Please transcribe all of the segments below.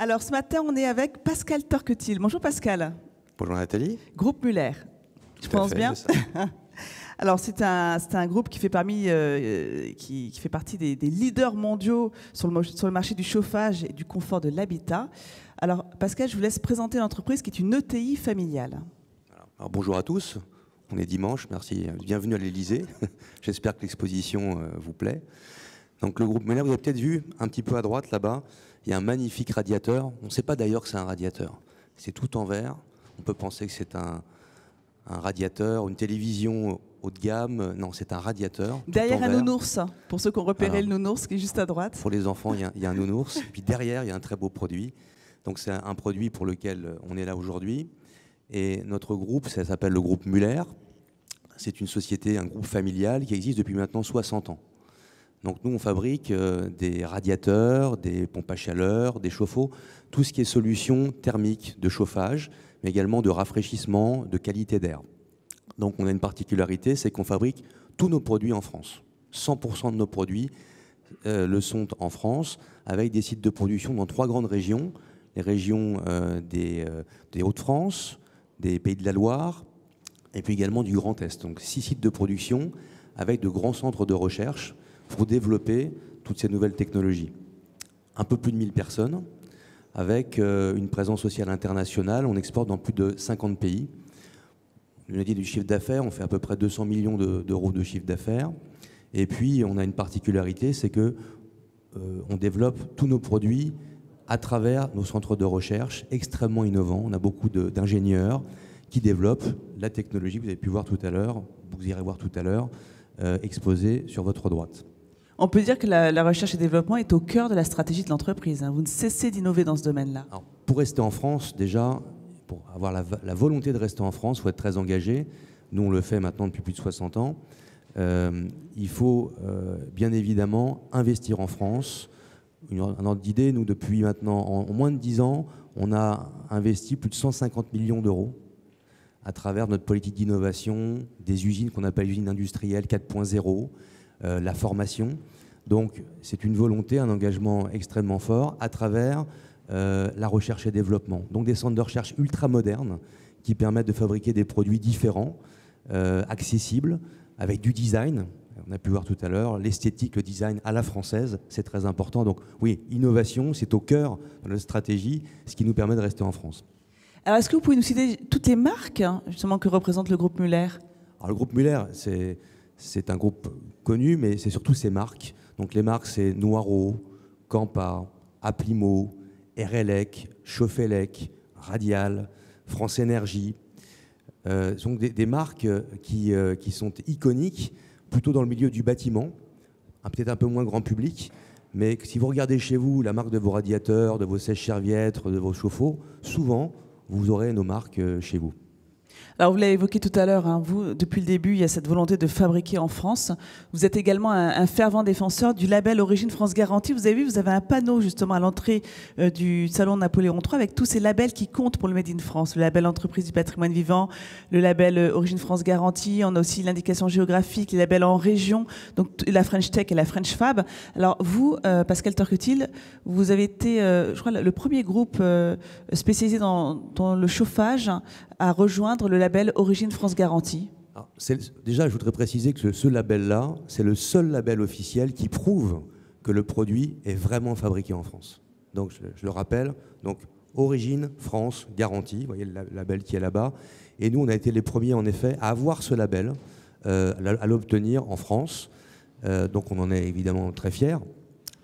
Alors ce matin, on est avec Pascal Torquetil. Bonjour Pascal. Bonjour Nathalie. Groupe Muller. Je pense bien. Alors c'est un groupe qui fait, qui fait partie des leaders mondiaux sur le marché du chauffage et du confort de l'habitat. Alors Pascal, je vous laisse présenter l'entreprise qui est une ETI familiale. Alors, bonjour à tous. On est dimanche, merci. Bienvenue à l'Élysée. J'espère que l'exposition vous plaît. Donc le groupe Muller, vous avez peut-être vu un petit peu à droite là-bas, il y a un magnifique radiateur. On ne sait pas d'ailleurs que c'est un radiateur. C'est tout en verre. On peut penser que c'est un radiateur, une télévision haut de gamme. Non, c'est un radiateur. Derrière un nounours, pour ceux qui ont repéré le nounours qui est juste à droite. Pour les enfants, il y a un nounours. Et puis derrière, il y a un très beau produit. Donc c'est un produit pour lequel on est là aujourd'hui. Et notre groupe, ça s'appelle le groupe Muller. C'est une société, un groupe familial qui existe depuis maintenant 60 ans. Donc nous, on fabrique des radiateurs, des pompes à chaleur, des chauffe-eau, tout ce qui est solution thermique de chauffage, mais également de rafraîchissement, de qualité d'air. Donc on a une particularité, c'est qu'on fabrique tous nos produits en France. 100% de nos produits le sont en France, avec des sites de production dans 3 grandes régions. Les régions des Hauts-de-France, des Pays de la Loire, et puis également du Grand Est. Donc 6 sites de production avec de grands centres de recherche pour développer toutes ces nouvelles technologies. Un peu plus de 1000 personnes, avec une présence sociale internationale. On exporte dans plus de 50 pays. On a dit du chiffre d'affaires, on fait à peu près 200 millions d'euros de chiffre d'affaires. Et puis, on a une particularité, c'est que on développe tous nos produits à travers nos centres de recherche extrêmement innovants. On a beaucoup d'ingénieurs qui développent la technologie que vous avez pu voir tout à l'heure, vous irez voir tout à l'heure, exposée sur votre droite. On peut dire que la recherche et développement est au cœur de la stratégie de l'entreprise. Vous ne cessez d'innover dans ce domaine-là. Pour rester en France, déjà, pour avoir la volonté de rester en France, il faut être très engagé. Nous, on le fait maintenant depuis plus de 60 ans. Il faut bien évidemment investir en France. Un ordre d'idée, nous, depuis maintenant, en moins de 10 ans, on a investi plus de 150 millions d'euros à travers notre politique d'innovation, des usines qu'on appelle usines industrielles 4.0, la formation. Donc c'est une volonté, un engagement extrêmement fort à travers la recherche et développement. Donc des centres de recherche ultra modernes qui permettent de fabriquer des produits différents, accessibles, avec du design. On a pu voir tout à l'heure l'esthétique, le design à la française, c'est très important. Donc oui, innovation, c'est au cœur de notre stratégie, ce qui nous permet de rester en France. Alors est-ce que vous pouvez nous citer toutes les marques justement que représente le groupe Muller? Alors, le groupe Muller, c'est un groupe connu, mais c'est surtout ses marques. Donc les marques, c'est Noireau, Campa, Applimo, RLEC, Chauffelec, Radial, France Énergie. Ce sont des marques qui sont iconiques, plutôt dans le milieu du bâtiment, peut-être un peu moins grand public, mais si vous regardez chez vous la marque de vos radiateurs, de vos sèche-serviettes, de vos chauffe-eau, souvent, vous aurez nos marques chez vous. Alors vous l'avez évoqué tout à l'heure, vous, depuis le début, il y a cette volonté de fabriquer en France. Vous êtes également un fervent défenseur du label Origine France Garantie. Vous avez vu, vous avez un panneau justement à l'entrée du salon Napoléon III avec tous ces labels qui comptent pour le Made in France. Le label Entreprise du patrimoine vivant, le label Origine France Garantie, on a aussi l'indication géographique, les labels en région, donc la French Tech et la French Fab. Alors vous, Pascal Torquetil, vous avez été, je crois, le premier groupe spécialisé dans le chauffage à rejoindre le label Origine France Garantie. Déjà, je voudrais préciser que ce label-là, c'est le seul label officiel qui prouve que le produit est vraiment fabriqué en France. Donc, je le rappelle, donc Origine France Garantie, vous voyez le label qui est là-bas. Et nous, on a été les premiers, en effet, à avoir ce label, à l'obtenir en France. Donc, on en est évidemment très fiers.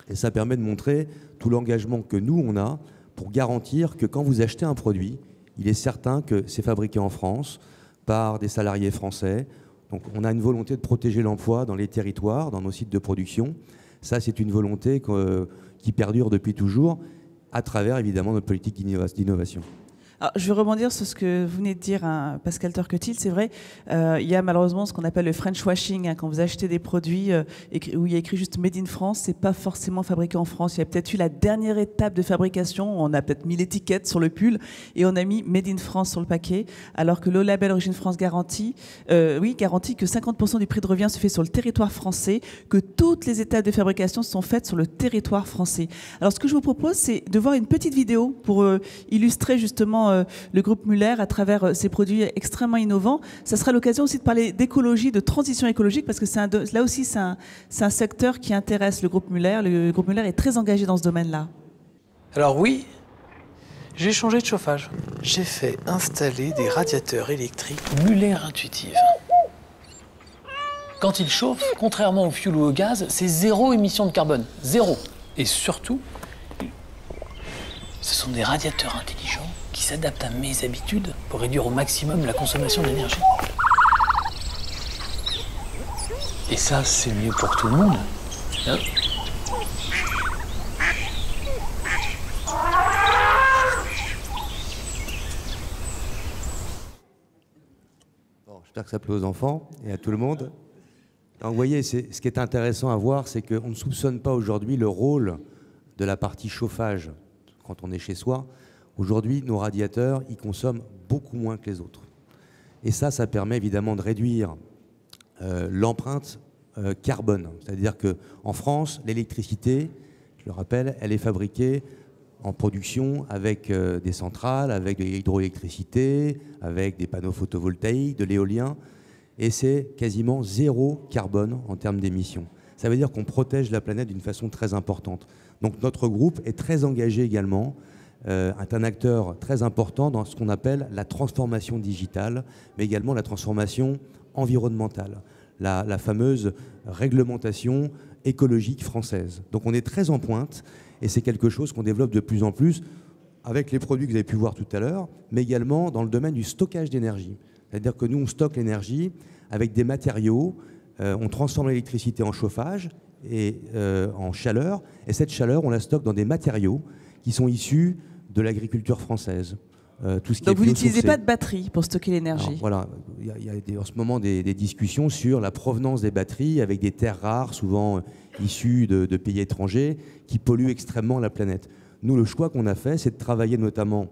Et ça permet de montrer tout l'engagement que nous, on a pour garantir que quand vous achetez un produit, il est certain que c'est fabriqué en France par des salariés français. Donc on a une volonté de protéger l'emploi dans les territoires, dans nos sites de production. Ça, c'est une volonté qui perdure depuis toujours, à travers évidemment notre politique d'innovation. Alors, je vais rebondir sur ce que vous venez de dire, hein, Pascal Turquetil. C'est vrai, il y a malheureusement ce qu'on appelle le French washing, hein, quand vous achetez des produits où il y a écrit juste Made in France, c'est pas forcément fabriqué en France. Il y a peut-être eu la dernière étape de fabrication, on a peut-être mis l'étiquette sur le pull et on a mis Made in France sur le paquet, alors que le label Origine France garantit que 50% du prix de revient se fait sur le territoire français, que toutes les étapes de fabrication sont faites sur le territoire français. Alors ce que je vous propose, c'est de voir une petite vidéo pour illustrer justement le groupe Muller à travers ces produits extrêmement innovants. Ça sera l'occasion aussi de parler d'écologie, de transition écologique, parce que là aussi c'est un secteur qui intéresse le groupe Muller. Le groupe Muller est très engagé dans ce domaine-là. Alors oui, j'ai changé de chauffage. J'ai fait installer des radiateurs électriques Muller Intuitive. Quand il chauffe, contrairement au fioul ou au gaz, c'est zéro émission de carbone. Zéro. Et surtout, ce sont des radiateurs intelligents qui s'adaptent à mes habitudes pour réduire au maximum la consommation d'énergie. Et ça, c'est mieux pour tout le monde. Hein? Bon, j'espère que ça plaît aux enfants et à tout le monde. Donc, vous voyez, ce qui est intéressant à voir, c'est qu'on ne soupçonne pas aujourd'hui le rôle de la partie chauffage quand on est chez soi. Aujourd'hui, nos radiateurs, ils consomment beaucoup moins que les autres. Et ça permet évidemment de réduire l'empreinte carbone. C'est-à-dire qu'en France, l'électricité, je le rappelle, elle est fabriquée en production avec des centrales, avec de l'hydroélectricité, avec des panneaux photovoltaïques, de l'éolien, et c'est quasiment zéro carbone en termes d'émissions. Ça veut dire qu'on protège la planète d'une façon très importante. Donc notre groupe est très engagé également, est un acteur très important dans ce qu'on appelle la transformation digitale, mais également la transformation environnementale, la fameuse réglementation écologique française. Donc on est très en pointe et c'est quelque chose qu'on développe de plus en plus avec les produits que vous avez pu voir tout à l'heure, mais également dans le domaine du stockage d'énergie. C'est-à-dire que nous, on stocke l'énergie avec des matériaux, on transforme l'électricité en chauffage et en chaleur, et cette chaleur, on la stocke dans des matériaux qui sont issus de l'agriculture française. Tout ce qui Donc est vous n'utilisez biosourcé. pas de batterie pour stocker l'énergie? Voilà, il y a en ce moment des discussions sur la provenance des batteries avec des terres rares, souvent issues de pays étrangers, qui polluent extrêmement la planète. Nous, le choix qu'on a fait, c'est de travailler notamment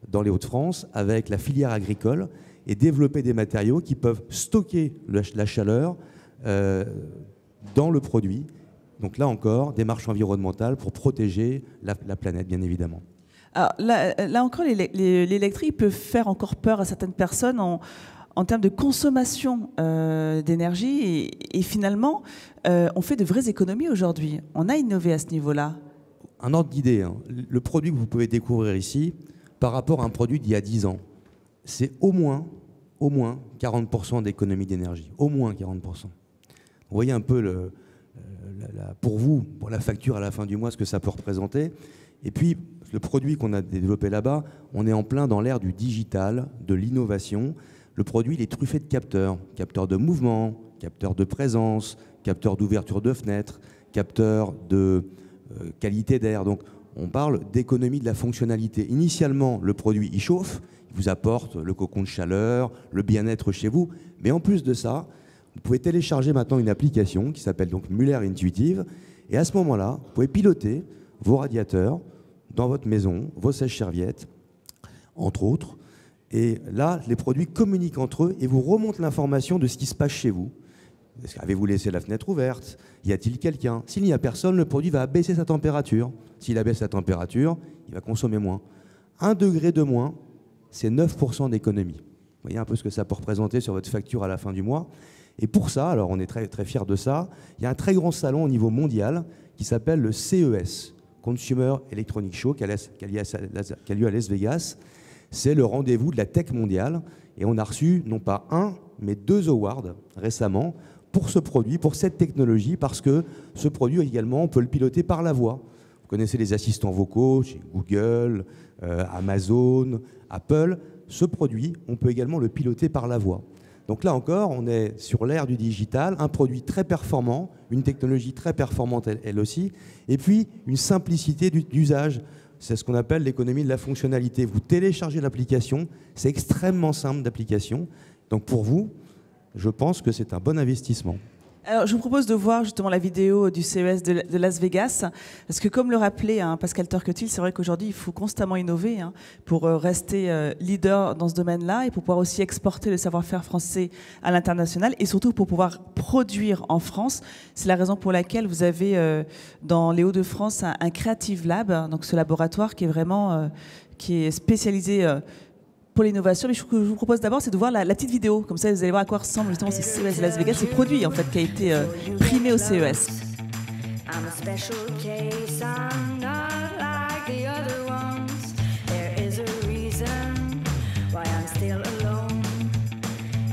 dans les Hauts-de-France avec la filière agricole et développer des matériaux qui peuvent stocker la chaleur dans le produit. Donc là encore, démarche environnementale pour protéger la planète, bien évidemment. Alors, là encore, l'électrique peut faire encore peur à certaines personnes en termes de consommation d'énergie. Et finalement, on fait de vraies économies aujourd'hui. On a innové à ce niveau-là. Un ordre d'idée, hein. Le produit que vous pouvez découvrir ici, par rapport à un produit d'il y a 10 ans, c'est au moins 40% d'économie d'énergie. Au moins 40%. Vous voyez un peu, pour vous, pour la facture à la fin du mois, ce que ça peut représenter. Et puis, le produit qu'on a développé là-bas, on est en plein dans l'ère du digital, de l'innovation. Le produit, il est truffé de capteurs. Capteurs de mouvement, capteurs de présence, capteurs d'ouverture de fenêtres, capteurs de qualité d'air. Donc, on parle d'économie de la fonctionnalité. Initialement, le produit, il chauffe, il vous apporte le cocon de chaleur, le bien-être chez vous. Mais en plus de ça, vous pouvez télécharger maintenant une application qui s'appelle donc Muller Intuitive. Et à ce moment-là, vous pouvez piloter vos radiateurs dans votre maison, vos sèches-serviettes, entre autres. Et là, les produits communiquent entre eux et vous remontent l'information de ce qui se passe chez vous. Avez-vous laissé la fenêtre ouverte? Y a-t-il quelqu'un? S'il n'y a personne, le produit va abaisser sa température. S'il abaisse sa température, il va consommer moins. 1 degré de moins, c'est 9% d'économie. Vous voyez un peu ce que ça peut représenter sur votre facture à la fin du mois. Et pour ça, alors on est très, très fiers de ça, il y a un très grand salon au niveau mondial qui s'appelle le CES, Consumer Electronics Show, qui a lieu à Las Vegas. C'est le rendez-vous de la tech mondiale. Et on a reçu non pas 1, mais 2 awards récemment pour ce produit, pour cette technologie, parce que ce produit également, on peut le piloter par la voix. Vous connaissez les assistants vocaux chez Google, Amazon, Apple. Ce produit, on peut également le piloter par la voix. Donc là encore, on est sur l'ère du digital, un produit très performant, une technologie très performante elle aussi, et puis une simplicité d'usage. c'est ce qu'on appelle l'économie de la fonctionnalité. Vous téléchargez l'application, c'est extrêmement simple d'application. Donc pour vous, je pense que c'est un bon investissement. Alors, je vous propose de voir justement la vidéo du CES de Las Vegas, parce que comme le rappelait Pascal Turquetil, c'est vrai qu'aujourd'hui, il faut constamment innover pour rester leader dans ce domaine-là et pour pouvoir aussi exporter le savoir-faire français à l'international et surtout pour pouvoir produire en France. C'est la raison pour laquelle vous avez dans les Hauts-de-France un Creative Lab, donc ce laboratoire qui est vraiment qui est spécialisé pour l'innovation. Mais ce que je vous propose d'abord, c'est de voir la petite vidéo. Comme ça, vous allez voir à quoi ressemble justement ce CES Las Vegas, ce produit en fait qui a été primé au CES. I'm a special case, I'm not like the other ones. There is a reason why I'm still alone.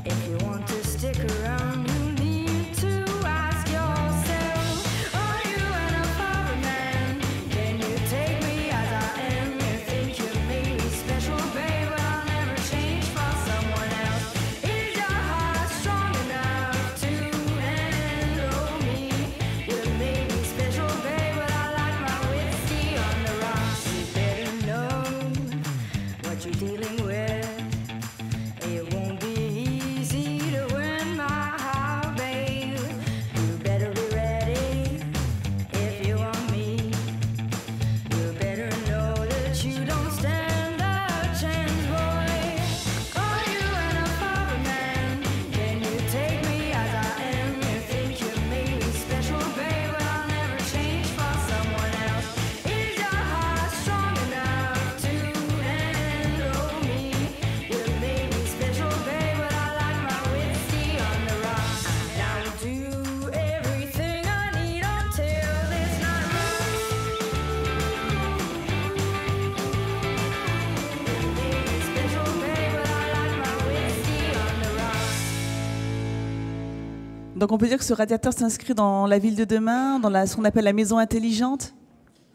If you want to stick around, you need to ask yourself, are you an apartment man? Can you take me as I am? You think you made me special, babe, but I'll never change for someone else. Is your heart strong enough to handle me? You made me special, babe, but I like my whiskey on the rocks. You better know what you're dealing with. It won't be easy to win my heart, babe. You better be ready if you want me. You better know that you don't stand a chance, boy. Are you an apartment man? Can you take me as I am? You think you made me special, babe, but I'll never change for someone else. Is your heart strong enough to handle me? You made me special, babe, but I like my whiskey on the rocks. I'll do everything I need until this night rocks. You made me special, babe, but I like my whiskey on the rocks. Donc on peut dire que ce radiateur s'inscrit dans la ville de demain, dans ce qu'on appelle la maison intelligente.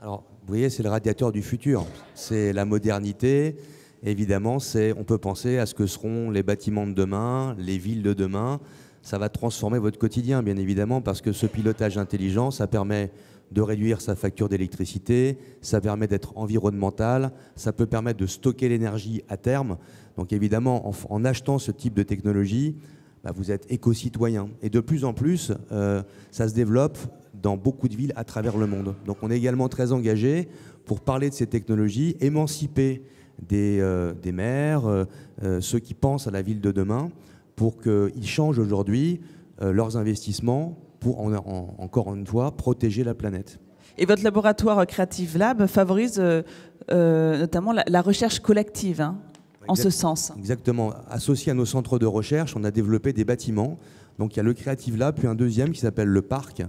Alors, vous voyez, c'est le radiateur du futur. C'est la modernité. Évidemment, on peut penser à ce que seront les bâtiments de demain, les villes de demain. Ça va transformer votre quotidien, bien évidemment, parce que ce pilotage intelligent, ça permet de réduire sa facture d'électricité, ça permet d'être environnemental, ça peut permettre de stocker l'énergie à terme. Donc évidemment, en achetant ce type de technologie, vous êtes éco-citoyen. Et de plus en plus, ça se développe dans beaucoup de villes à travers le monde. Donc on est également très engagé pour parler de ces technologies, émanciper des maires, ceux qui pensent à la ville de demain, pour qu'ils changent aujourd'hui leurs investissements pour, encore une fois, protéger la planète. Et votre laboratoire Creative Lab favorise notamment la recherche collective, en ce sens. Exactement. Associé à nos centres de recherche, on a développé des bâtiments. Donc il y a le Creative Lab, puis un deuxième qui s'appelle le Parc,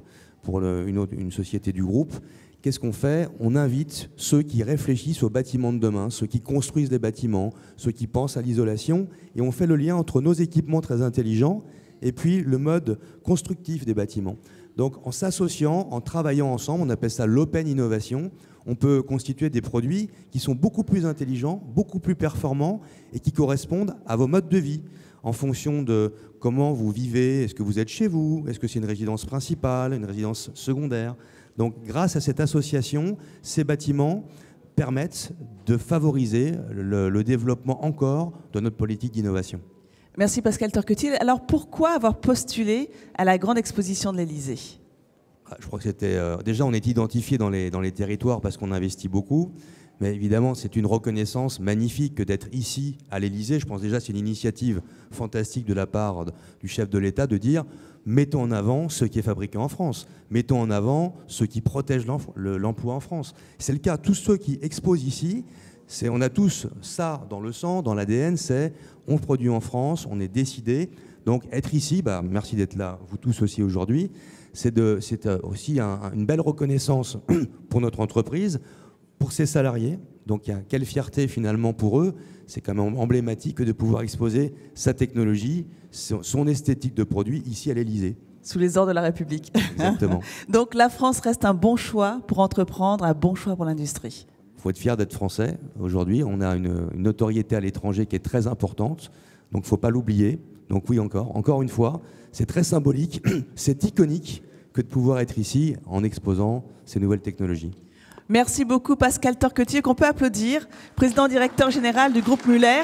pour une société du groupe. Qu'est-ce qu'on fait? On invite ceux qui réfléchissent aux bâtiments de demain, ceux qui construisent les bâtiments, ceux qui pensent à l'isolation, et on fait le lien entre nos équipements très intelligents et puis le mode constructif des bâtiments. Donc en s'associant, en travaillant ensemble, on appelle ça l'open innovation, on peut constituer des produits qui sont beaucoup plus intelligents, beaucoup plus performants et qui correspondent à vos modes de vie en fonction de comment vous vivez, est-ce que vous êtes chez vous, est-ce que c'est une résidence principale, une résidence secondaire. Donc grâce à cette association, ces bâtiments permettent de favoriser le développement encore de notre politique d'innovation. Merci Pascal Turquetil. Alors pourquoi avoir postulé à la grande exposition de l'Élysée? Je crois que c'était... déjà, on est identifié dans les territoires parce qu'on investit beaucoup. Mais évidemment, c'est une reconnaissance magnifique que d'être ici, à l'Élysée. Je pense déjà que c'est une initiative fantastique de la part du chef de l'État de dire « mettons en avant ce qui est fabriqué en France. Mettons en avant ce qui protège l'emploi en France. » C'est le cas. Tous ceux qui exposent ici, on a tous ça dans le sang, dans l'ADN, c'est on produit en France, on est décidé. Donc être ici, merci d'être là, vous tous aussi aujourd'hui, c'est aussi une belle reconnaissance pour notre entreprise, pour ses salariés. Donc quelle fierté finalement pour eux, c'est quand même emblématique de pouvoir exposer sa technologie, son esthétique de produit ici à l'Élysée. Sous les ordres de la République. Exactement. Donc la France reste un bon choix pour entreprendre, un bon choix pour l'industrie. Il faut être fier d'être français. Aujourd'hui, on a une notoriété à l'étranger qui est très importante, donc il ne faut pas l'oublier. Donc oui, encore une fois, c'est très symbolique, c'est iconique que de pouvoir être ici en exposant ces nouvelles technologies. Merci beaucoup Pascal Torquetier, qu'on peut applaudir, président directeur général du groupe Muller,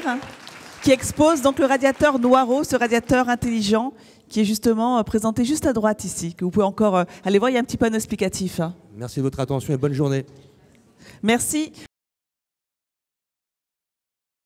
qui expose donc le radiateur Noireau, ce radiateur intelligent, qui est justement présenté juste à droite ici, que vous pouvez encore aller voir, il y a un petit panneau explicatif. Merci de votre attention et bonne journée. Merci.